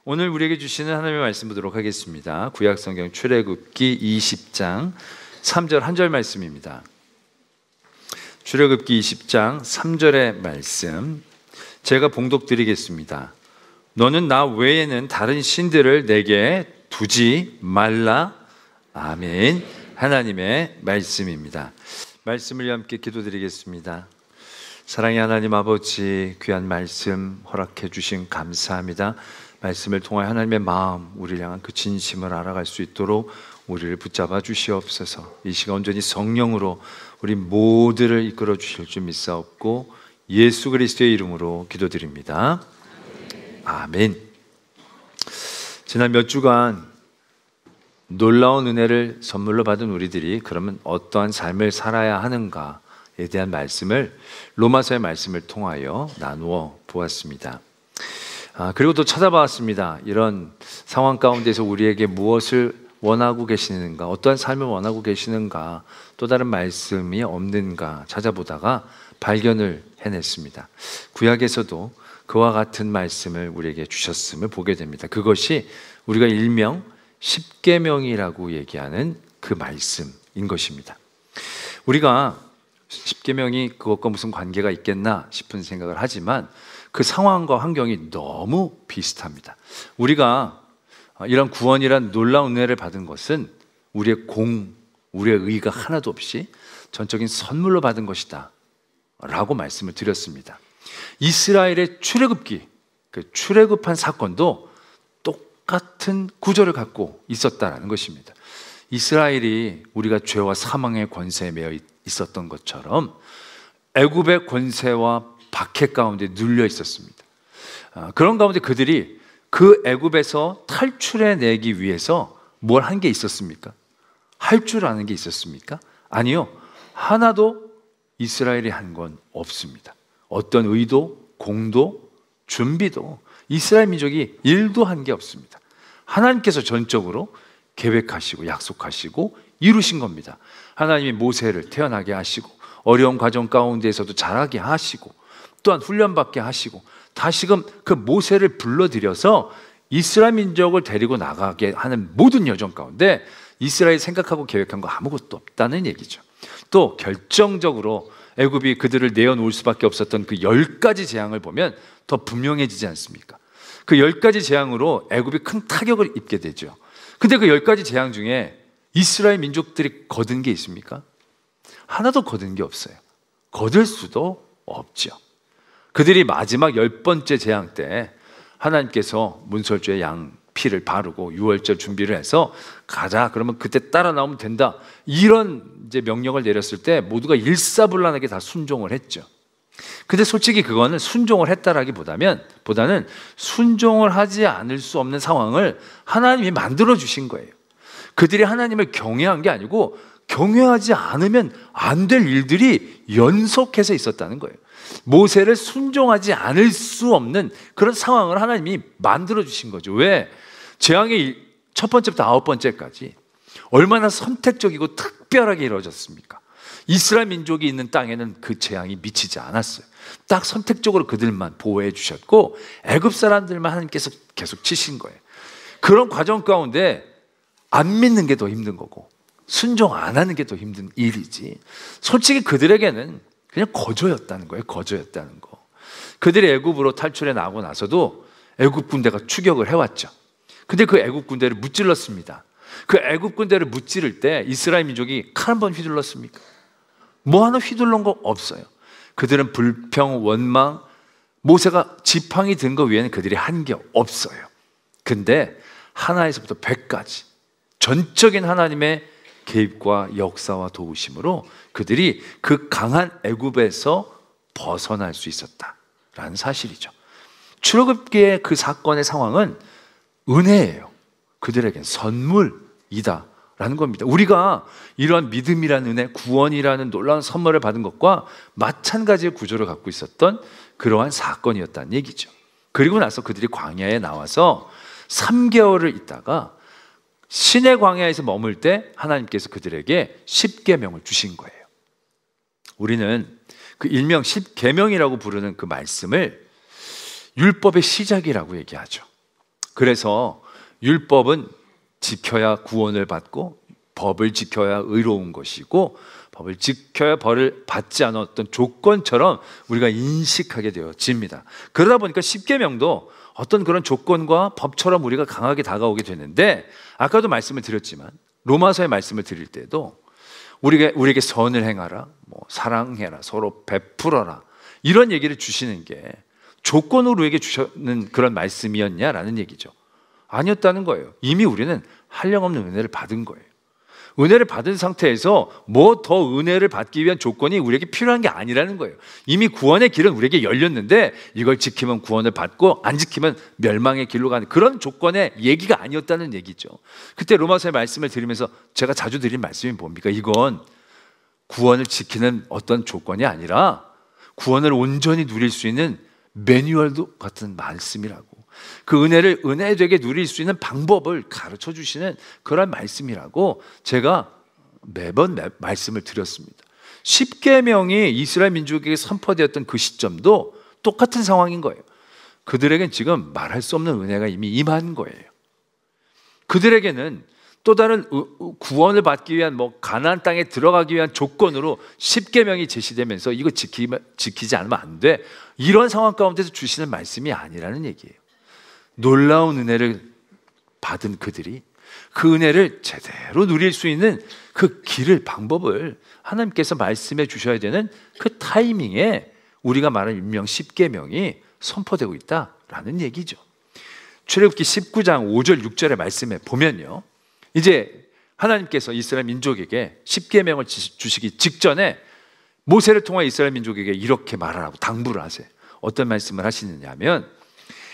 오늘 우리에게 주시는 하나님의 말씀 보도록 하겠습니다. 구약성경 출애굽기 20장 3절 한 절 말씀입니다. 출애굽기 20장 3절의 말씀 제가 봉독드리겠습니다. 너는 나 외에는 다른 신들을 내게 두지 말라. 아멘. 하나님의 말씀입니다. 말씀을 위해 함께 기도드리겠습니다. 사랑의 하나님 아버지, 귀한 말씀 허락해 주신 감사합니다. 말씀을 통하여 하나님의 마음, 우리를 향한 그 진심을 알아갈 수 있도록 우리를 붙잡아 주시옵소서. 이 시간 온전히 성령으로 우리 모두를 이끌어 주실 줄 믿사옵고 예수 그리스도의 이름으로 기도드립니다. 아멘. 지난 몇 주간 놀라운 은혜를 선물로 받은 우리들이 그러면 어떠한 삶을 살아야 하는가에 대한 말씀을 로마서의 말씀을 통하여 나누어 보았습니다. 그리고 또 찾아봤습니다. 이런 상황 가운데서 우리에게 무엇을 원하고 계시는가, 어떠한 삶을 원하고 계시는가, 또 다른 말씀이 없는가 찾아보다가 발견을 해냈습니다. 구약에서도 그와 같은 말씀을 우리에게 주셨음을 보게 됩니다. 그것이 우리가 일명 십계명이라고 얘기하는 그 말씀인 것입니다. 우리가 십계명이 그것과 무슨 관계가 있겠나 싶은 생각을 하지만 그 상황과 환경이 너무 비슷합니다. 우리가 이런 구원이란 놀라운 은혜를 받은 것은 우리의 우리의 의의가 하나도 없이 전적인 선물로 받은 것이다 라고 말씀을 드렸습니다. 이스라엘의 출애굽기, 그 출애굽한 사건도 똑같은 구조를 갖고 있었다는 것입니다. 이스라엘이 우리가 죄와 사망의 권세에 매여 있었던 것처럼 애굽의 권세와 박해 가운데 눌려 있었습니다. 그런 가운데 그들이 그 애굽에서 탈출해내기 위해서 뭘 한 게 있었습니까? 할 줄 아는 게 있었습니까? 아니요. 하나도 이스라엘이 한 건 없습니다. 어떤 의도, 공도, 준비도 이스라엘 민족이 일도 한 게 없습니다. 하나님께서 전적으로 계획하시고 약속하시고 이루신 겁니다. 하나님이 모세를 태어나게 하시고 어려운 과정 가운데에서도 자라게 하시고 또한 훈련받게 하시고 다시금 그 모세를 불러들여서 이스라엘 민족을 데리고 나가게 하는 모든 여정 가운데 이스라엘이 생각하고 계획한 거 아무것도 없다는 얘기죠. 또 결정적으로 애굽이 그들을 내어놓을 수밖에 없었던 그 10가지 재앙을 보면 더 분명해지지 않습니까? 그 10가지 재앙으로 애굽이 큰 타격을 입게 되죠. 근데 그 10가지 재앙 중에 이스라엘 민족들이 거둔 게 있습니까? 하나도 거둔 게 없어요. 거둘 수도 없죠. 그들이 마지막 10번째 재앙 때 하나님께서 문설주의 양 피를 바르고 유월절 준비를 해서 가자, 그러면 그때 따라 나오면 된다, 이런 이제 명령을 내렸을 때 모두가 일사불란하게 다 순종을 했죠. 근데 솔직히 그거는 순종을 했다라기보다는 순종을 하지 않을 수 없는 상황을 하나님이 만들어 주신 거예요. 그들이 하나님을 경외한 게 아니고 경외하지 않으면 안 될 일들이 연속해서 있었다는 거예요. 모세를 순종하지 않을 수 없는 그런 상황을 하나님이 만들어 주신 거죠. 왜? 재앙의 첫 번째부터 9번째까지 얼마나 선택적이고 특별하게 이루어졌습니까? 이스라엘 민족이 있는 땅에는 그 재앙이 미치지 않았어요. 딱 선택적으로 그들만 보호해 주셨고 애굽 사람들만 하나님께서 계속 치신 거예요. 그런 과정 가운데 안 믿는 게 더 힘든 거고 순종 안 하는 게 더 힘든 일이지, 솔직히 그들에게는 그냥 거저였다는 거예요. 거저였다는 거. 그들이 애굽으로 탈출해 나오고 나서도 애굽 군대가 추격을 해왔죠. 근데 그 애굽 군대를 무찔렀습니다. 그 애굽 군대를 무찌를 때 이스라엘 민족이 칼 한 번 휘둘렀습니까? 뭐 하나 휘둘른 거 없어요. 그들은 불평, 원망, 모세가 지팡이 든 거 외에는 그들이 한 게 없어요. 근데 하나에서부터 100까지 전적인 하나님의 개입과 역사와 도우심으로 그들이 그 강한 애굽에서 벗어날 수 있었다라는 사실이죠. 출애굽기의 그 사건의 상황은 은혜예요. 그들에겐 선물이다라는 겁니다. 우리가 이러한 믿음이라는 은혜, 구원이라는 놀라운 선물을 받은 것과 마찬가지의 구조를 갖고 있었던 그러한 사건이었다는 얘기죠. 그리고 나서 그들이 광야에 나와서 3개월을 있다가 신의 광야에서 머물 때 하나님께서 그들에게 십계명을 주신 거예요. 우리는 그 일명 십계명이라고 부르는 그 말씀을 율법의 시작이라고 얘기하죠. 그래서 율법은 지켜야 구원을 받고 법을 지켜야 의로운 것이고 법을 지켜야 벌을 받지 않은 어떤 조건처럼 우리가 인식하게 되어집니다. 그러다 보니까 십계명도 어떤 그런 조건과 법처럼 우리가 강하게 다가오게 되는데, 아까도 말씀을 드렸지만 로마서의 말씀을 드릴 때도 우리에게 선을 행하라, 사랑해라, 서로 베풀어라, 이런 얘기를 주시는 게 조건으로 우리에게 주시는 그런 말씀이었냐라는 얘기죠. 아니었다는 거예요. 이미 우리는 한량없는 은혜를 받은 거예요. 은혜를 받은 상태에서 뭐 더 은혜를 받기 위한 조건이 우리에게 필요한 게 아니라는 거예요. 이미 구원의 길은 우리에게 열렸는데 이걸 지키면 구원을 받고 안 지키면 멸망의 길로 가는 그런 조건의 얘기가 아니었다는 얘기죠. 그때 로마서의 말씀을 드리면서 제가 자주 드린 말씀이 뭡니까? 이건 구원을 지키는 어떤 조건이 아니라 구원을 온전히 누릴 수 있는 매뉴얼도 같은 말씀이라고, 그 은혜를 은혜되게 누릴 수 있는 방법을 가르쳐 주시는 그런 말씀이라고 제가 매번 말씀을 드렸습니다. 십계명이 이스라엘 민족에게 선포되었던 그 시점도 똑같은 상황인 거예요. 그들에겐 지금 말할 수 없는 은혜가 이미 임한 거예요. 그들에게는 또 다른 구원을 받기 위한 가나안 땅에 들어가기 위한 조건으로 십계명이 제시되면서 이거 지키지 않으면 안 돼, 이런 상황 가운데서 주시는 말씀이 아니라는 얘기예요. 놀라운 은혜를 받은 그들이 그 은혜를 제대로 누릴 수 있는 그 길을, 방법을 하나님께서 말씀해 주셔야 되는 그 타이밍에 우리가 말하는 일명 십계명이 선포되고 있다라는 얘기죠. 출애굽기 19장 5절 6절의 말씀에 보면요, 이제 하나님께서 이스라엘 민족에게 십계명을 주시기 직전에 모세를 통해 이스라엘 민족에게 이렇게 말하라고 당부를 하세요. 어떤 말씀을 하시느냐 하면,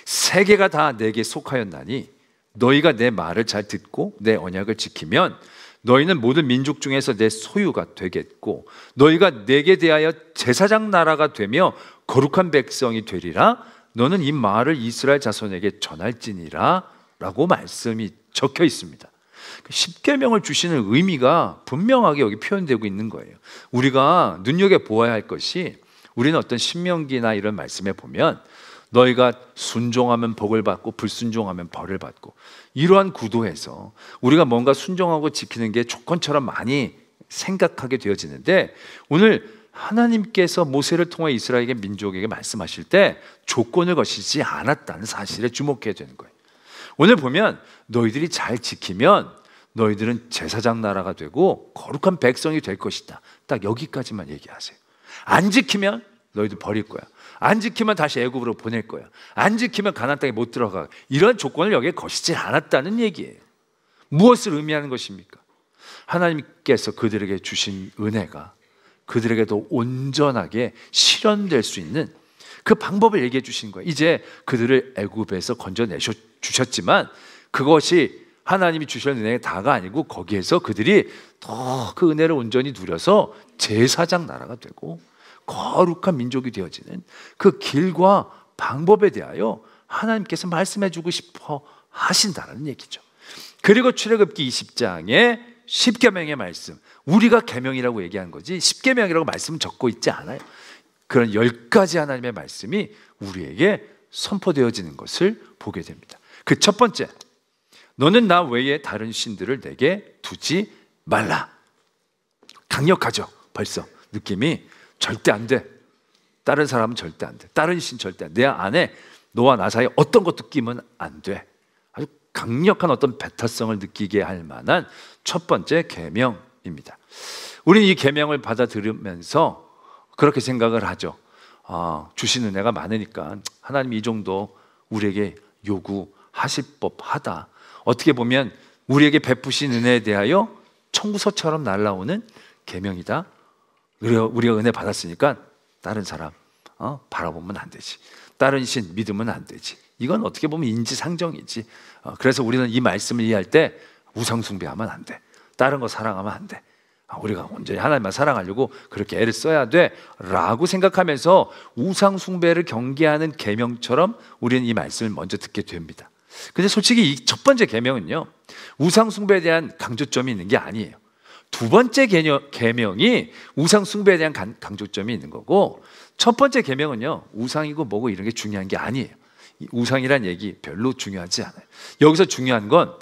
세계가 다 내게 속하였나니 너희가 내 말을 잘 듣고 내 언약을 지키면 너희는 모든 민족 중에서 내 소유가 되겠고 너희가 내게 대하여 제사장 나라가 되며 거룩한 백성이 되리라. 너는 이 말을 이스라엘 자손에게 전할지니라 라고 말씀이 적혀 있습니다. 십계명을 주시는 의미가 분명하게 여기 표현되고 있는 거예요. 우리가 눈여겨보아야 할 것이, 우리는 어떤 신명기나 이런 말씀에 보면 너희가 순종하면 복을 받고 불순종하면 벌을 받고, 이러한 구도에서 우리가 뭔가 순종하고 지키는 게 조건처럼 많이 생각하게 되어지는데, 오늘 하나님께서 모세를 통해 이스라엘 민족에게 말씀하실 때 조건을 거시지 않았다는 사실에 주목해야 되는 거예요. 오늘 보면 너희들이 잘 지키면 너희들은 제사장 나라가 되고 거룩한 백성이 될 것이다, 딱 여기까지만 얘기하세요. 안 지키면 너희들 버릴 거야, 안 지키면 다시 애굽으로 보낼 거야, 안 지키면 가나안 땅에 못 들어가, 이런 조건을 여기에 거시지 않았다는 얘기예요. 무엇을 의미하는 것입니까? 하나님께서 그들에게 주신 은혜가 그들에게도 온전하게 실현될 수 있는 그 방법을 얘기해 주신 거예요. 이제 그들을 애굽에서 건져내셔 주셨지만 그것이 하나님이 주신 은혜가 다가 아니고, 거기에서 그들이 더 그 은혜를 온전히 누려서 제사장 나라가 되고 거룩한 민족이 되어지는 그 길과 방법에 대하여 하나님께서 말씀해 주고 싶어 하신다는 얘기죠. 그리고 출애굽기 20장에 십계명의 말씀, 우리가 계명이라고 얘기한 거지 십계명이라고 말씀 적고 있지 않아요. 그런 10가지 하나님의 말씀이 우리에게 선포되어지는 것을 보게 됩니다. 그 첫 번째, 너는 나 외에 다른 신들을 내게 두지 말라. 강력하죠. 벌써 느낌이 절대 안 돼. 다른 사람은 절대 안 돼. 다른 신 절대 안 돼. 내 안에 너와 나 사이에 어떤 것도 끼면 안 돼. 아주 강력한 어떤 배타성을 느끼게 할 만한 첫 번째 계명입니다. 우리는 이 계명을 받아들이면서 그렇게 생각을 하죠. 주신 은혜가 많으니까 하나님이 이 정도 우리에게 요구하실 법하다. 어떻게 보면 우리에게 베푸신 은혜에 대하여 청구서처럼 날아오는 계명이다. 우리가 은혜 받았으니까 다른 사람 바라보면 안 되지, 다른 신 믿으면 안 되지. 이건 어떻게 보면 인지상정이지. 그래서 우리는 이 말씀을 이해할 때 우상 숭배하면 안 돼, 다른 거 사랑하면 안 돼, 우리가 온전히 하나님만 사랑하려고 그렇게 애를 써야 돼 라고 생각하면서 우상 숭배를 경계하는 계명처럼 우리는 이 말씀을 먼저 듣게 됩니다. 근데 솔직히 이 첫 번째 계명은요, 우상 숭배에 대한 강조점이 있는 게 아니에요. 두 번째 계명이 우상 숭배에 대한 강조점이 있는 거고, 첫 번째 계명은요, 우상이고 뭐고 이런 게 중요한 게 아니에요. 우상이란 얘기 별로 중요하지 않아요. 여기서 중요한 건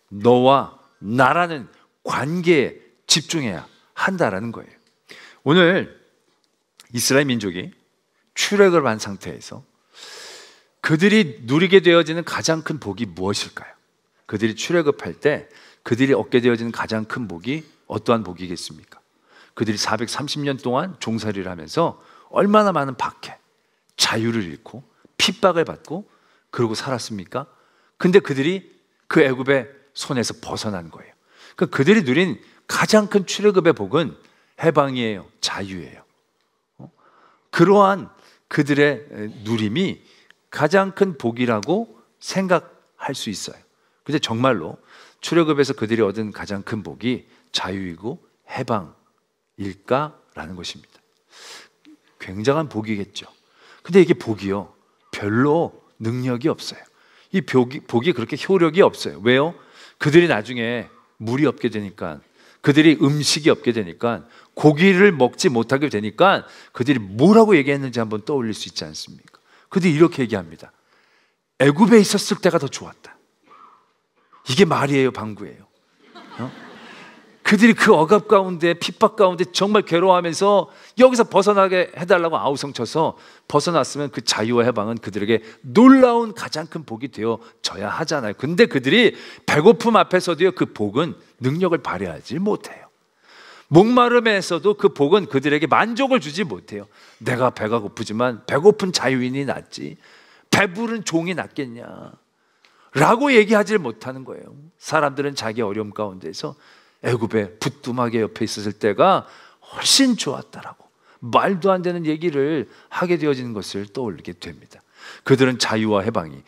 너와 나라는 관계에 집중해야 한다라는 거예요. 오늘 이스라엘 민족이 출애굽을 한 상태에서 그들이 누리게 되어지는 가장 큰 복이 무엇일까요? 그들이 출애굽할 때 그들이 얻게 되어지는 가장 큰 복이 어떠한 복이겠습니까? 그들이 430년 동안 종살이를 하면서 얼마나 많은 박해, 자유를 잃고 핍박을 받고 그러고 살았습니까? 근데 그들이 그 애굽의 손에서 벗어난 거예요. 그러니까 그들이 누린 가장 큰 출애굽의 복은 해방이에요. 자유예요. 그러한 그들의 누림이 가장 큰 복이라고 생각할 수 있어요. 근데 정말로 출애굽에서 그들이 얻은 가장 큰 복이 자유이고 해방일까라는 것입니다. 굉장한 복이겠죠. 근데 이게 복이요, 별로 능력이 없어요. 이 복이 그렇게 효력이 없어요. 왜요? 그들이 나중에 물이 없게 되니까, 그들이 음식이 없게 되니까, 고기를 먹지 못하게 되니까 그들이 뭐라고 얘기했는지 한번 떠올릴 수 있지 않습니까? 그들이 이렇게 얘기합니다. 애굽에 있었을 때가 더 좋았다. 이게 말이에요, 방구예요? 그들이 그 억압 가운데, 핍박 가운데 정말 괴로워하면서 여기서 벗어나게 해달라고 아우성쳐서 벗어났으면 그 자유와 해방은 그들에게 놀라운 가장 큰 복이 되어져야 하잖아요. 근데 그들이 배고픔 앞에서도요, 그 복은 능력을 발휘하지 못해요. 목마름에서도 그 복은 그들에게 만족을 주지 못해요. 내가 배가 고프지만 배고픈 자유인이 낫지 배부른 종이 낫겠냐 라고 얘기하지 못하는 거예요. 사람들은 자기 어려움 가운데서 애굽의 부뚜막에 옆에 있었을 때가 훨씬 좋았다라고 말도 안 되는 얘기를 하게 되어지는 것을 떠올리게 됩니다. 그들은 자유와 해방이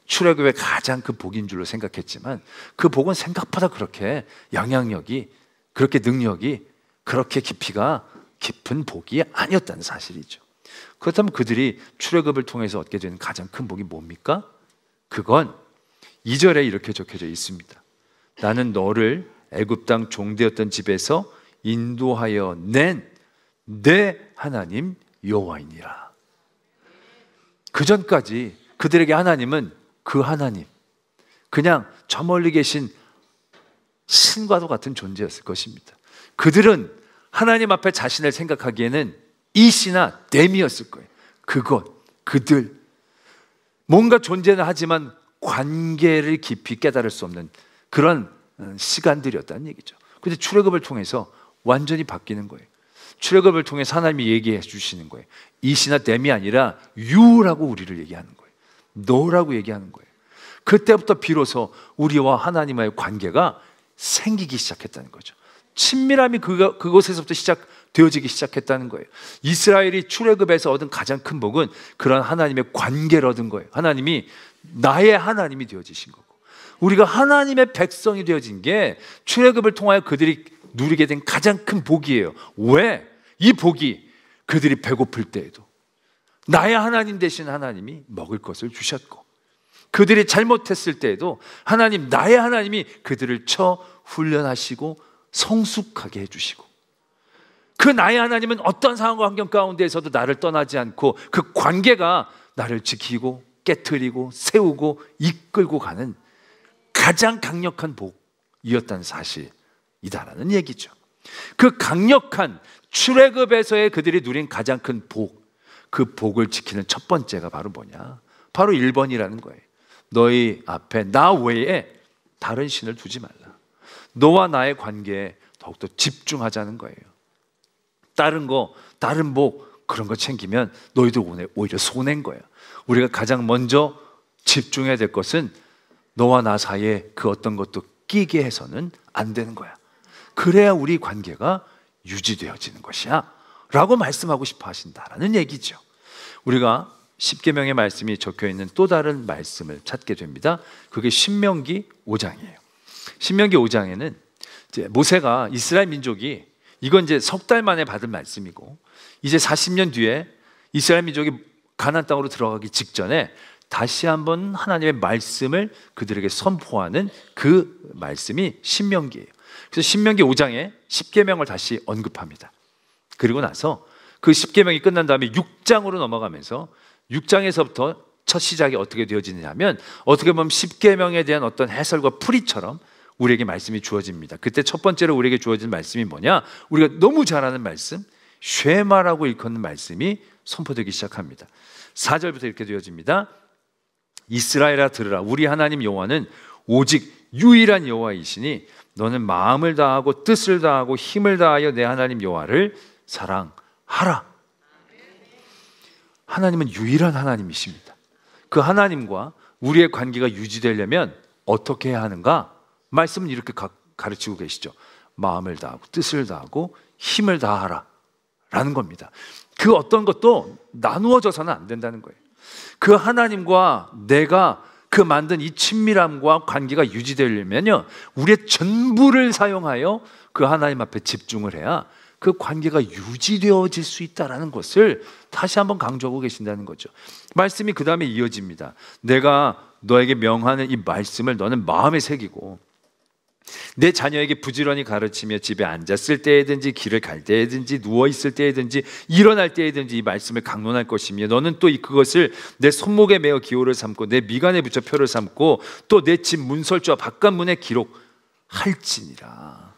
출애굽의 가장 큰 복인 줄로 생각했지만 그 복은 생각보다 그렇게 영향력이, 그렇게 능력이, 그렇게 깊이가 깊은 복이 아니었다는 사실이죠. 그렇다면 그들이 출애굽을 통해서 얻게 되는 가장 큰 복이 뭡니까? 그건 2절에 이렇게 적혀져 있습니다. 나는 너를 애굽 땅 종되었던 집에서 인도하여 낸 내 하나님 여호와이니라. 그 전까지 그들에게 하나님은 그 하나님, 그냥 저 멀리 계신 신과도 같은 존재였을 것입니다. 그들은 하나님 앞에 자신을 생각하기에는 이시나 댐이었을 거예요. 그들 뭔가 존재는 하지만 관계를 깊이 깨달을 수 없는 그런 시간들이었다는 얘기죠. 근데 출애굽을 통해서 완전히 바뀌는 거예요. 출애굽을 통해서 하나님이 얘기해 주시는 거예요. 이시나 댐이 아니라 유라고 우리를 얘기하는 거예요. 너라고 얘기하는 거예요. 그때부터 비로소 우리와 하나님과의 관계가 생기기 시작했다는 거죠. 친밀함이 그곳에서부터 되어지기 시작했다는 거예요. 이스라엘이 출애굽에서 얻은 가장 큰 복은 그런 하나님의 관계를 얻은 거예요. 하나님이 나의 하나님이 되어지신 거고, 우리가 하나님의 백성이 되어진 게 출애굽을 통하여 그들이 누리게 된 가장 큰 복이에요. 왜? 이 복이 그들이 배고플 때에도 나의 하나님 되신 하나님이 먹을 것을 주셨고, 그들이 잘못했을 때에도 하나님, 나의 하나님이 그들을 쳐 훈련하시고 성숙하게 해주시고, 그 나의 하나님은 어떤 상황과 환경 가운데에서도 나를 떠나지 않고 그 관계가 나를 지키고 깨트리고 세우고 이끌고 가는 가장 강력한 복이었다는 사실이다라는 얘기죠. 그 강력한 출애굽에서의 그들이 누린 가장 큰 복, 그 복을 지키는 첫 번째가 바로 뭐냐? 바로 1번이라는 거예요. 너희 앞에 나 외에 다른 신을 두지 말라. 너와 나의 관계에 더욱더 집중하자는 거예요. 다른 복, 그런 거 챙기면 너희들 오히려 손해인 거예요. 우리가 가장 먼저 집중해야 될 것은 너와 나 사이에 그 어떤 것도 끼게 해서는 안 되는 거야. 그래야 우리 관계가 유지되어지는 것이야 라고 말씀하고 싶어 하신다라는 얘기죠. 우리가 십계명의 말씀이 적혀있는 또 다른 말씀을 찾게 됩니다. 그게 신명기 5장이에요. 신명기 5장에는 이제 모세가 이스라엘 민족이, 이건 이제 석 달 만에 받은 말씀이고, 이제 40년 뒤에 이스라엘 민족이 가나안 땅으로 들어가기 직전에 다시 한번 하나님의 말씀을 그들에게 선포하는 그 말씀이 신명기예요. 그래서 신명기 5장에 십계명을 다시 언급합니다. 그리고 나서 그 십계명이 끝난 다음에 6장으로 넘어가면서 6장에서부터 첫 시작이 어떻게 되어지느냐면 어떻게 보면 십계명에 대한 어떤 해설과 풀이처럼 우리에게 말씀이 주어집니다. 그때 첫 번째로 우리에게 주어진 말씀이 뭐냐? 우리가 너무 잘 아는 말씀, 쉐마라고 일컫는 말씀이 선포되기 시작합니다. 4절부터 이렇게 되어집니다. 이스라엘아 들으라. 우리 하나님 여호와는 오직 유일한 여호와이시니 너는 마음을 다하고 뜻을 다하고 힘을 다하여 내 하나님 여호와를 사랑하라. 하나님은 유일한 하나님이십니다. 그 하나님과 우리의 관계가 유지되려면 어떻게 해야 하는가? 말씀은 이렇게 가르치고 계시죠. 마음을 다하고 뜻을 다하고 힘을 다하라 라는 겁니다. 그 어떤 것도 나누어져서는 안 된다는 거예요. 그 하나님과 내가 그 만든 이 친밀함과 관계가 유지되려면요, 우리의 전부를 사용하여 그 하나님 앞에 집중을 해야 그 관계가 유지되어질 수 있다는 것을 다시 한번 강조하고 계신다는 거죠. 말씀이 그 다음에 이어집니다. 내가 너에게 명하는 이 말씀을 너는 마음에 새기고 내 자녀에게 부지런히 가르치며 집에 앉았을 때에든지 길을 갈 때에든지 누워있을 때에든지 일어날 때에든지 이 말씀을 강론할 것이며 너는 또 그것을 내 손목에 메어 기호를 삼고 내 미간에 붙여 표를 삼고 또 내 집 문설주와 바깥문에 기록할지니라.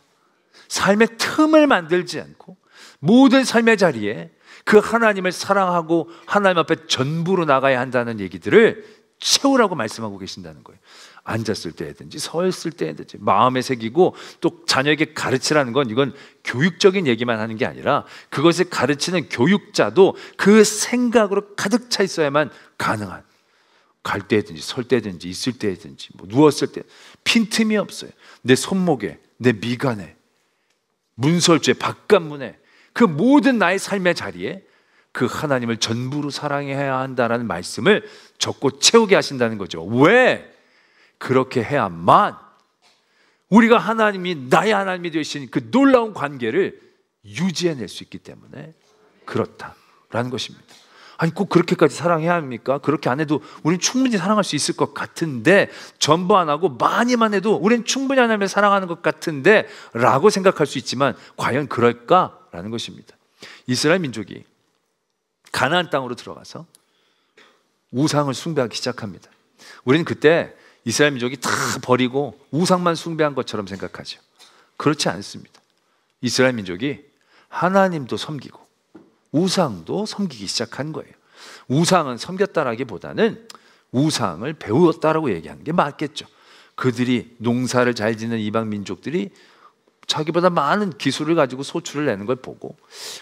삶의 틈을 만들지 않고 모든 삶의 자리에 그 하나님을 사랑하고 하나님 앞에 전부로 나가야 한다는 얘기들을 채우라고 말씀하고 계신다는 거예요. 앉았을 때든지 서 있을 때든지 마음에 새기고 또 자녀에게 가르치라는 건 이건 교육적인 얘기만 하는 게 아니라 그것을 가르치는 교육자도 그 생각으로 가득 차 있어야만 가능한, 갈 때든지 설 때든지 있을 때든지 뭐 누웠을 때 빈틈이 없어요. 내 손목에 내 미간에 문설주에 바깥문에 그 모든 나의 삶의 자리에 그 하나님을 전부로 사랑해야 한다는 말씀을 적고 채우게 하신다는 거죠. 왜? 그렇게 해야만 우리가 하나님이 나의 하나님이 되신 그 놀라운 관계를 유지해낼 수 있기 때문에 그렇다라는 것입니다. 아니 꼭 그렇게까지 사랑해야 합니까? 그렇게 안 해도 우리는 충분히 사랑할 수 있을 것 같은데, 전부 안 하고 많이만 해도 우리는 충분히 하나님을 사랑하는 것 같은데 라고 생각할 수 있지만 과연 그럴까라는 것입니다. 이스라엘 민족이 가나안 땅으로 들어가서 우상을 숭배하기 시작합니다. 우리는 그때 이스라엘 민족이 다 버리고 우상만 숭배한 것처럼 생각하죠. 그렇지 않습니다. 이스라엘 민족이 하나님도 섬기고 우상도 섬기기 시작한 거예요. 우상은 섬겼다라기보다는 우상을 배웠다라고 얘기하는 게 맞겠죠. 그들이 농사를 잘 짓는 이방 민족들이 자기보다 많은 기술을 가지고 소출을 내는 걸 보고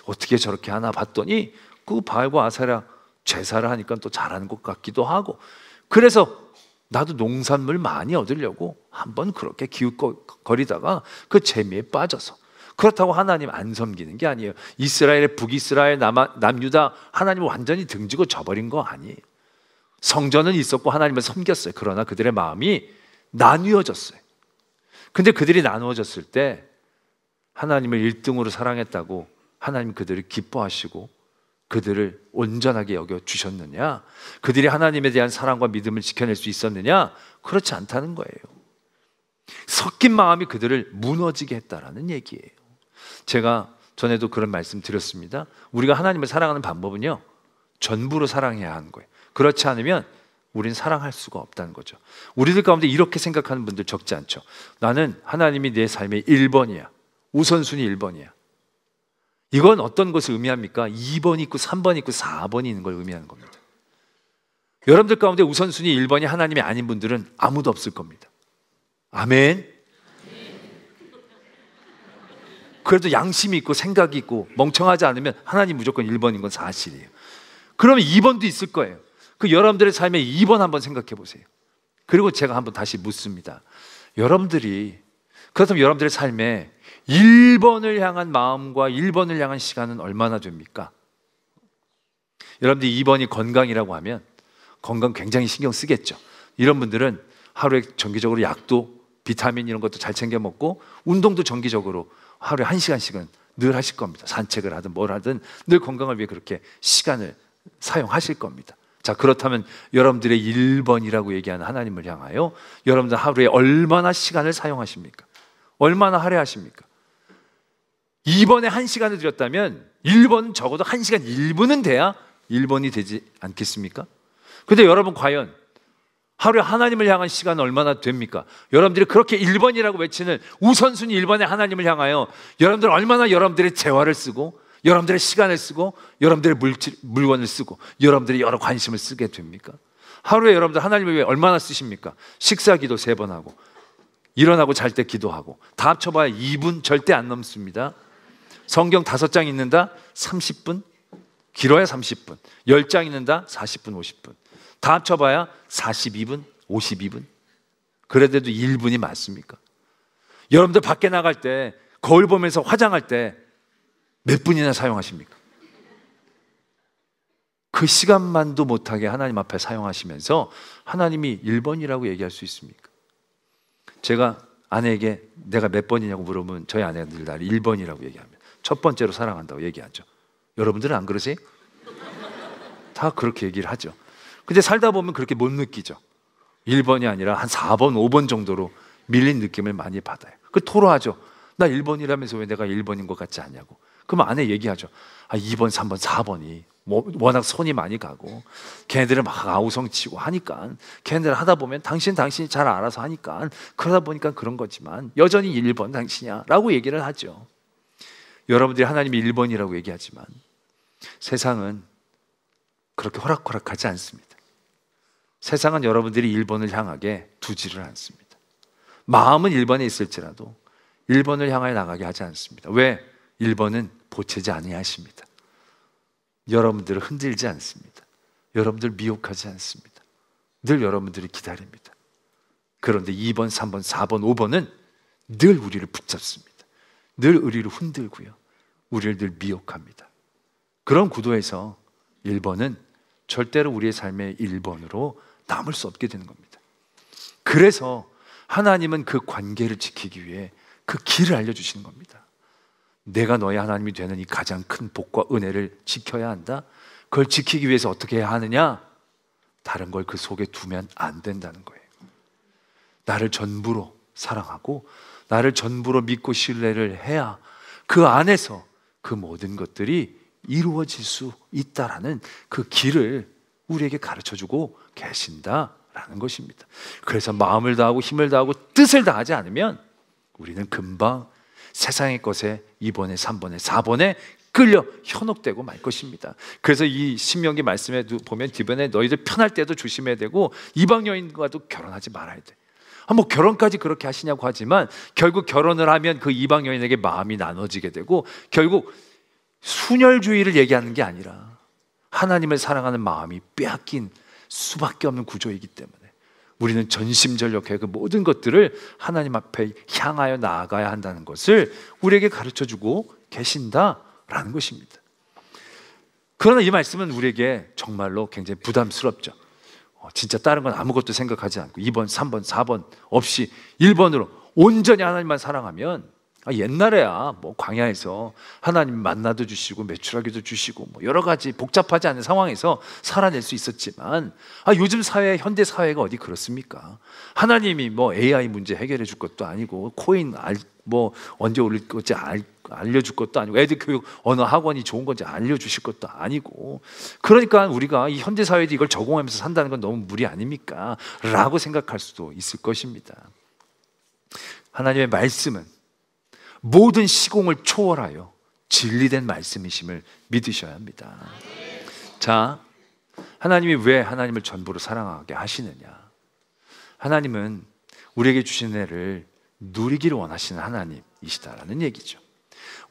어떻게 저렇게 하나 봤더니 그 바알과 아세라 제사를 하니까 또 잘하는 것 같기도 하고, 그래서 나도 농산물 많이 얻으려고 한번 그렇게 기웃거리다가 그 재미에 빠져서, 그렇다고 하나님 안 섬기는 게 아니에요. 이스라엘의 북이스라엘, 남유다 하나님을 완전히 등지고 져버린 거 아니에요. 성전은 있었고 하나님을 섬겼어요. 그러나 그들의 마음이 나뉘어졌어요. 근데 그들이 나누어졌을 때 하나님을 1등으로 사랑했다고 하나님 그들을 기뻐하시고 그들을 온전하게 여겨주셨느냐? 그들이 하나님에 대한 사랑과 믿음을 지켜낼 수 있었느냐? 그렇지 않다는 거예요. 섞인 마음이 그들을 무너지게 했다라는 얘기예요. 제가 전에도 그런 말씀 드렸습니다. 우리가 하나님을 사랑하는 방법은요, 전부로 사랑해야 하는 거예요. 그렇지 않으면 우리는 사랑할 수가 없다는 거죠. 우리들 가운데 이렇게 생각하는 분들 적지 않죠. 나는 하나님이 내 삶의 1번이야. 우선순위 1번이야. 이건 어떤 것을 의미합니까? 2번이 있고 3번이 있고 4번이 있는 걸 의미하는 겁니다. 여러분들 가운데 우선순위 1번이 하나님이 아닌 분들은 아무도 없을 겁니다. 아멘. 그래도 양심이 있고 생각이 있고 멍청하지 않으면 하나님 무조건 1번인 건 사실이에요. 그러면 2번도 있을 거예요. 그 여러분들의 삶에 2번 한번 생각해 보세요. 그리고 제가 한번 다시 묻습니다. 여러분들이 그렇다면 여러분들의 삶에 1번을 향한 마음과 1번을 향한 시간은 얼마나 됩니까? 여러분들이 2번이 건강이라고 하면 건강 굉장히 신경 쓰겠죠. 이런 분들은 하루에 정기적으로 약도 비타민 이런 것도 잘 챙겨 먹고 운동도 정기적으로 하루에 1시간씩은 늘 하실 겁니다. 산책을 하든 뭘 하든 늘 건강을 위해 그렇게 시간을 사용하실 겁니다. 자, 그렇다면 여러분들의 1번이라고 얘기하는 하나님을 향하여 여러분들 하루에 얼마나 시간을 사용하십니까? 얼마나 할애하십니까? 2번에 1시간을 드렸다면 1번 적어도 1시간 1분은 돼야 1번이 되지 않겠습니까? 근데 여러분 과연 하루에 하나님을 향한 시간은 얼마나 됩니까? 여러분들이 그렇게 1번이라고 외치는 우선순위 1번의 하나님을 향하여 여러분들 얼마나 여러분들의 재화를 쓰고 여러분들의 시간을 쓰고 여러분들의 물건을 쓰고 여러분들의 여러 관심을 쓰게 됩니까? 하루에 여러분들 하나님을 위해 얼마나 쓰십니까? 식사 기도 3번 하고 일어나고 잘 때 기도하고 다 합쳐봐야 2분 절대 안 넘습니다. 성경 5장 읽는다? 30분? 길어야 30분. 10장 읽는다? 40분, 50분. 다 합쳐봐야 42분, 52분. 그래도 1분이 맞습니까? 여러분들 밖에 나갈 때 거울 보면서 화장할 때 몇 분이나 사용하십니까? 그 시간만도 못하게 하나님 앞에 사용하시면서 하나님이 1번이라고 얘기할 수 있습니까? 제가 아내에게 내가 몇 번이냐고 물으면 저희 아내가 늘 나를 1번이라고 얘기합니다. 첫 번째로 사랑한다고 얘기하죠. 여러분들은 안 그러세요? 다 그렇게 얘기를 하죠. 근데 살다 보면 그렇게 못 느끼죠. 1번이 아니라 한 4번, 5번 정도로 밀린 느낌을 많이 받아요. 그 토로하죠. 나 1번이라면서 왜 내가 1번인 것 같지 않냐고. 그러면 아내 얘기하죠. 2번, 3번, 4번이 워낙 손이 많이 가고 걔네들은 막 아우성치고 하니까 걔네들 하다 보면 당신이 잘 알아서 하니까 그러다 보니까 그런 거지만 여전히 1번 당신이야 라고 얘기를 하죠. 여러분들이 하나님이 1번이라고 얘기하지만 세상은 그렇게 호락호락하지 않습니다. 세상은 여러분들이 1번을 향하게 두지를 않습니다. 마음은 1번에 있을지라도 1번을 향하여 나가게 하지 않습니다. 왜? 1번은 보채지 아니하십니다. 여러분들을 흔들지 않습니다. 여러분들 미혹하지 않습니다. 늘 여러분들이 기다립니다. 그런데 2번, 3번, 4번, 5번은 늘 우리를 붙잡습니다. 늘 우리를 흔들고요. 우리를 늘 미혹합니다. 그런 구도에서 1번은 절대로 우리의 삶의 1번으로 남을 수 없게 되는 겁니다. 그래서 하나님은 그 관계를 지키기 위해 그 길을 알려주시는 겁니다. 내가 너의 하나님이 되는 이 가장 큰 복과 은혜를 지켜야 한다. 그걸 지키기 위해서 어떻게 해야 하느냐? 다른 걸 그 속에 두면 안 된다는 거예요. 나를 전부로 사랑하고 나를 전부로 믿고 신뢰를 해야 그 안에서 그 모든 것들이 이루어질 수 있다라는 그 길을 우리에게 가르쳐주고 계신다라는 것입니다. 그래서 마음을 다하고 힘을 다하고 뜻을 다하지 않으면 우리는 금방 세상의 것에 2번에 3번에 4번에 끌려 현혹되고 말 것입니다. 그래서 이 신명기 말씀에 보면 뒤변에 너희들 편할 때도 조심해야 되고 이방 여인과도 결혼하지 말아야 돼. 뭐 결혼까지 그렇게 하시냐고 하지만 결국 결혼을 하면 그 이방 여인에게 마음이 나눠지게 되고 결국 순혈주의를 얘기하는 게 아니라 하나님을 사랑하는 마음이 빼앗긴 수밖에 없는 구조이기 때문에 우리는 전심전력해 그 모든 것들을 하나님 앞에 향하여 나아가야 한다는 것을 우리에게 가르쳐주고 계신다라는 것입니다. 그러나 이 말씀은 우리에게 정말로 굉장히 부담스럽죠. 진짜 다른 건 아무것도 생각하지 않고 2번, 3번, 4번 없이 1번으로 온전히 하나님만 사랑하면 옛날에야 뭐 광야에서 하나님 만나도 주시고 메추라기도 주시고 뭐 여러 가지 복잡하지 않은 상황에서 살아낼 수 있었지만 요즘 사회, 현대 사회가 어디 그렇습니까? 하나님이 뭐 AI 문제 해결해 줄 것도 아니고 코인 뭐 언제 올릴 건지 알려줄 것도 아니고 애들 교육 어느 학원이 좋은 건지 알려주실 것도 아니고 그러니까 우리가 이 현대 사회에 이걸 적응하면서 산다는 건 너무 무리 아닙니까? 라고 생각할 수도 있을 것입니다. 하나님의 말씀은 모든 시공을 초월하여 진리된 말씀이심을 믿으셔야 합니다. 자, 하나님이 왜 하나님을 전부로 사랑하게 하시느냐? 하나님은 우리에게 주신 애를 누리기를 원하시는 하나님이시다라는 얘기죠.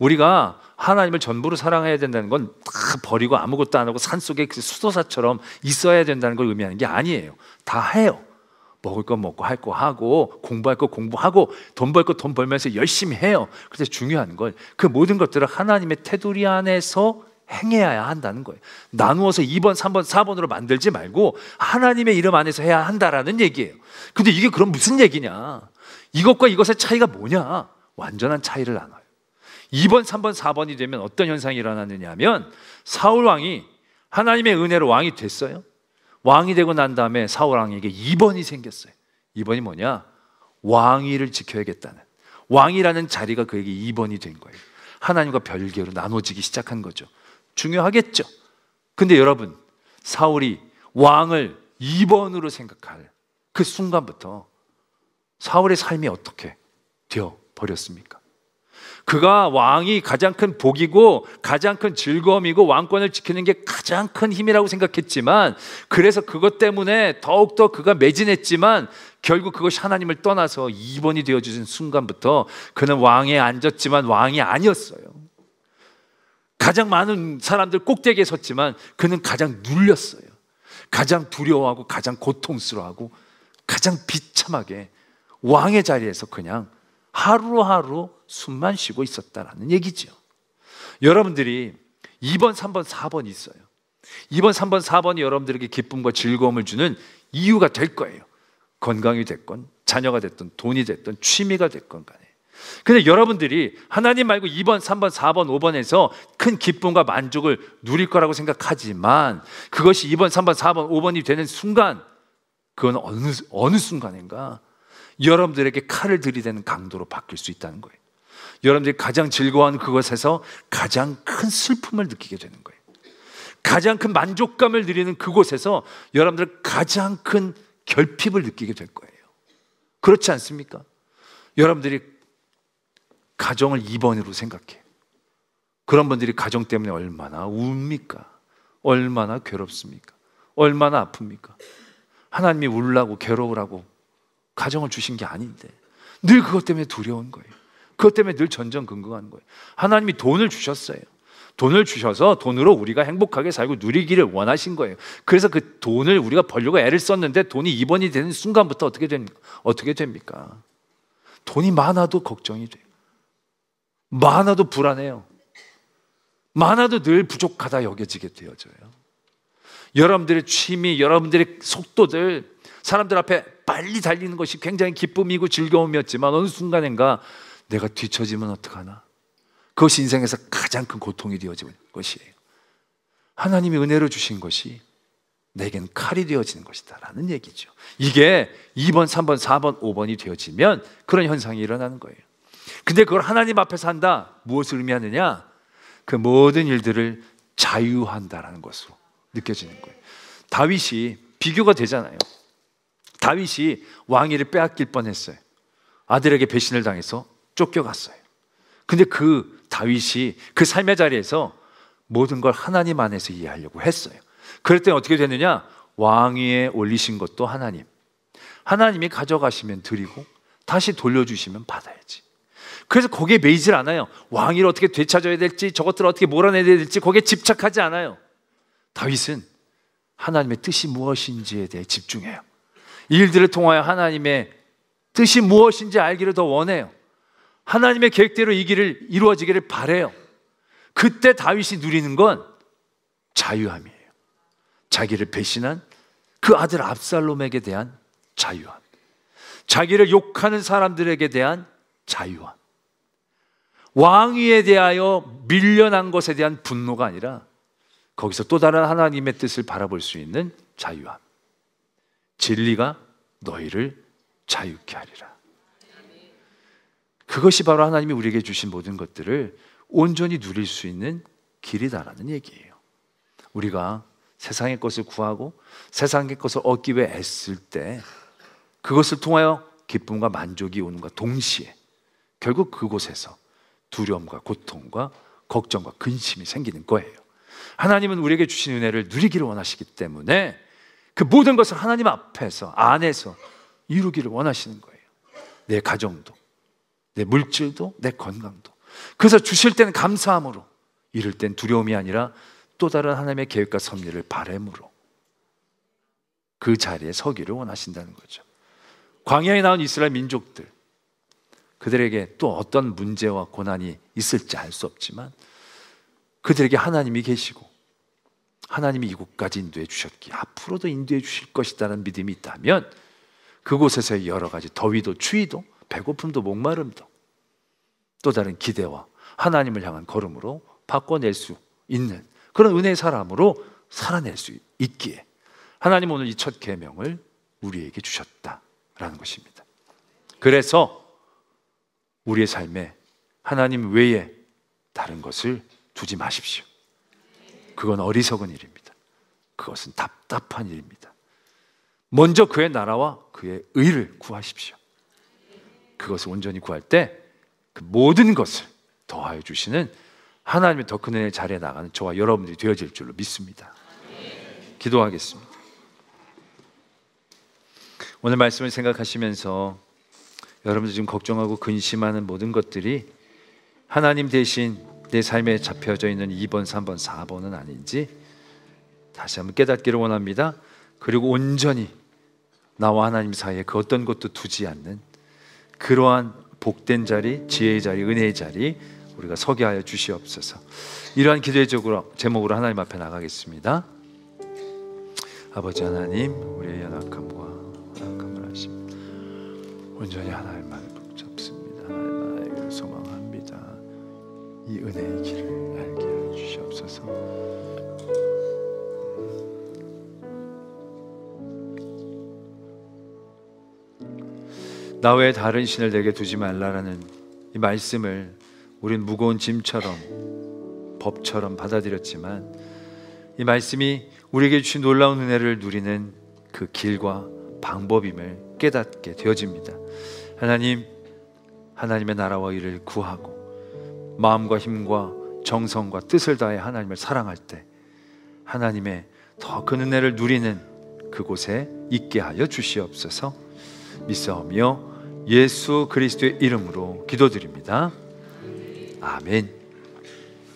우리가 하나님을 전부로 사랑해야 된다는 건 다 버리고 아무것도 안 하고 산속에 수도사처럼 있어야 된다는 걸 의미하는 게 아니에요. 다 해요. 먹을 거 먹고 할 거 하고 공부할 거 공부하고 돈 벌 거 돈 벌면서 열심히 해요. 그래서 중요한 건 그 모든 것들을 하나님의 테두리 안에서 행해야 한다는 거예요. 나누어서 2번, 3번, 4번으로 만들지 말고 하나님의 이름 안에서 해야 한다라는 얘기예요. 근데 이게 그럼 무슨 얘기냐? 이것과 이것의 차이가 뭐냐? 완전한 차이를 나눠요. 2번, 3번, 4번이 되면 어떤 현상이 일어나느냐 하면 사울 왕이 하나님의 은혜로 왕이 됐어요. 왕이 되고 난 다음에 사울 왕에게 2번이 생겼어요. 2번이 뭐냐? 왕위를 지켜야겠다는, 왕이라는 자리가 그에게 2번이 된 거예요. 하나님과 별개로 나눠지기 시작한 거죠. 중요하겠죠. 근데 여러분, 사울이 왕을 2번으로 생각할 그 순간부터 사울의 삶이 어떻게 되어 버렸습니까? 그가 왕이 가장 큰 복이고 가장 큰 즐거움이고 왕권을 지키는 게 가장 큰 힘이라고 생각했지만, 그래서 그것 때문에 더욱더 그가 매진했지만 결국 그것이 하나님을 떠나서 2번이 되어주신 순간부터 그는 왕에 앉았지만 왕이 아니었어요. 가장 많은 사람들 꼭대기에 섰지만 그는 가장 눌렸어요. 가장 두려워하고 가장 고통스러워하고 가장 비참하게 왕의 자리에서 그냥 하루하루 숨만 쉬고 있었다라는 얘기죠. 여러분들이 2번, 3번, 4번이 있어요. 2번, 3번, 4번이 여러분들에게 기쁨과 즐거움을 주는 이유가 될 거예요. 건강이 됐건 자녀가 됐든 돈이 됐든 취미가 됐건 간에. 근데 여러분들이 하나님 말고 2번, 3번, 4번, 5번에서 큰 기쁨과 만족을 누릴 거라고 생각하지만 그것이 2번, 3번, 4번, 5번이 되는 순간, 그건 어느 순간인가 여러분들에게 칼을 들이대는 강도로 바뀔 수 있다는 거예요. 여러분들이 가장 즐거워하는 그것에서 가장 큰 슬픔을 느끼게 되는 거예요. 가장 큰 만족감을 누리는 그곳에서 여러분들 가장 큰 결핍을 느끼게 될 거예요. 그렇지 않습니까? 여러분들이 가정을 2번으로 생각해. 그런 분들이 가정 때문에 얼마나 웁니까? 얼마나 괴롭습니까? 얼마나 아픕니까? 하나님이 울라고 괴로우라고 가정을 주신 게 아닌데 늘 그것 때문에 두려운 거예요. 그것 때문에 늘 전전긍긍하는 거예요. 하나님이 돈을 주셨어요. 돈을 주셔서 돈으로 우리가 행복하게 살고 누리기를 원하신 거예요. 그래서 그 돈을 우리가 벌려고 애를 썼는데 돈이 2번이 되는 순간부터 어떻게 됩니까? 돈이 많아도 걱정이 돼요. 많아도 불안해요. 많아도 늘 부족하다 여겨지게 되어져요. 여러분들의 취미, 여러분들의 속도들, 사람들 앞에 빨리 달리는 것이 굉장히 기쁨이고 즐거움이었지만 어느 순간인가 내가 뒤처지면 어떡하나? 그것이 인생에서 가장 큰 고통이 되어지는 것이에요. 하나님이 은혜로 주신 것이 내겐 칼이 되어지는 것이다 라는 얘기죠. 이게 2번, 3번, 4번, 5번이 되어지면 그런 현상이 일어나는 거예요. 근데 그걸 하나님 앞에서 한다, 무엇을 의미하느냐? 그 모든 일들을 자유한다라는 것으로 느껴지는 거예요. 다윗이 비교가 되잖아요. 다윗이 왕위를 빼앗길 뻔했어요. 아들에게 배신을 당해서 쫓겨갔어요. 근데 그 다윗이 그 삶의 자리에서 모든 걸 하나님 안에서 이해하려고 했어요. 그랬더니 어떻게 됐느냐? 왕위에 올리신 것도 하나님. 하나님이 가져가시면 드리고 다시 돌려주시면 받아야지. 그래서 거기에 매이질 않아요. 왕위를 어떻게 되찾아야 될지, 저것들을 어떻게 몰아내야 될지 거기에 집착하지 않아요. 다윗은 하나님의 뜻이 무엇인지에 대해 집중해요. 이 일들을 통하여 하나님의 뜻이 무엇인지 알기를 더 원해요. 하나님의 계획대로 이 길을 이루어지기를 바라요. 그때 다윗이 누리는 건 자유함이에요. 자기를 배신한 그 아들 압살롬에게 대한 자유함, 자기를 욕하는 사람들에게 대한 자유함, 왕위에 대하여 밀려난 것에 대한 분노가 아니라 거기서 또 다른 하나님의 뜻을 바라볼 수 있는 자유함. 진리가 너희를 자유케 하리라. 그것이 바로 하나님이 우리에게 주신 모든 것들을 온전히 누릴 수 있는 길이다라는 얘기예요. 우리가 세상의 것을 구하고 세상의 것을 얻기 위해 애쓸 때 그것을 통하여 기쁨과 만족이 오는과 동시에 결국 그곳에서 두려움과 고통과 걱정과 근심이 생기는 거예요. 하나님은 우리에게 주신 은혜를 누리기를 원하시기 때문에 그 모든 것을 하나님 앞에서, 안에서 이루기를 원하시는 거예요. 내 가정도, 내 물질도, 내 건강도. 그래서 주실 때는 감사함으로, 이룰 땐 두려움이 아니라 또 다른 하나님의 계획과 섭리를 바람으로 그 자리에 서기를 원하신다는 거죠. 광야에 나온 이스라엘 민족들, 그들에게 또 어떤 문제와 고난이 있을지 알 수 없지만 그들에게 하나님이 계시고 하나님이 이곳까지 인도해 주셨기에 앞으로도 인도해 주실 것이라는 믿음이 있다면 그곳에서의 여러 가지 더위도 추위도 배고픔도 목마름도 또 다른 기대와 하나님을 향한 걸음으로 바꿔낼 수 있는 그런 은혜의 사람으로 살아낼 수 있기에 하나님 오늘 이 첫 계명을 우리에게 주셨다라는 것입니다. 그래서 우리의 삶에 하나님 외에 다른 것을 두지 마십시오. 그건 어리석은 일입니다. 그것은 답답한 일입니다. 먼저 그의 나라와 그의 의를 구하십시오. 그것을 온전히 구할 때 그 모든 것을 더하여 주시는 하나님의 더 큰 은혜의 자리에 나가는 저와 여러분들이 되어질 줄로 믿습니다. 기도하겠습니다. 오늘 말씀을 생각하시면서 여러분들 지금 걱정하고 근심하는 모든 것들이 하나님 대신 내 삶에 잡혀져 있는 2번, 3번, 4번은 아닌지 다시 한번 깨닫기를 원합니다. 그리고 온전히 나와 하나님 사이에 그 어떤 것도 두지 않는 그러한 복된 자리, 지혜의 자리, 은혜의 자리 우리가 서게 하여 주시옵소서. 이러한 기도의 제목으로 하나님 앞에 나가겠습니다. 아버지 하나님, 우리의 연약함과 허락함을 하십니다. 온전히 하나님만을 붙잡습니다. 하나님만 알기를 소망합니다. 이 은혜의 길을 알게 하여 주시옵소서. 나 외에 다른 신을 내게 두지 말라라는 이 말씀을 우린 무거운 짐처럼 법처럼 받아들였지만 이 말씀이 우리에게 주신 놀라운 은혜를 누리는 그 길과 방법임을 깨닫게 되어집니다. 하나님, 하나님의 나라와 의를 구하고 마음과 힘과 정성과 뜻을 다해 하나님을 사랑할 때 하나님의 더 큰 은혜를 누리는 그곳에 있게 하여 주시옵소서. 믿사오며 예수 그리스도의 이름으로 기도드립니다. 아멘.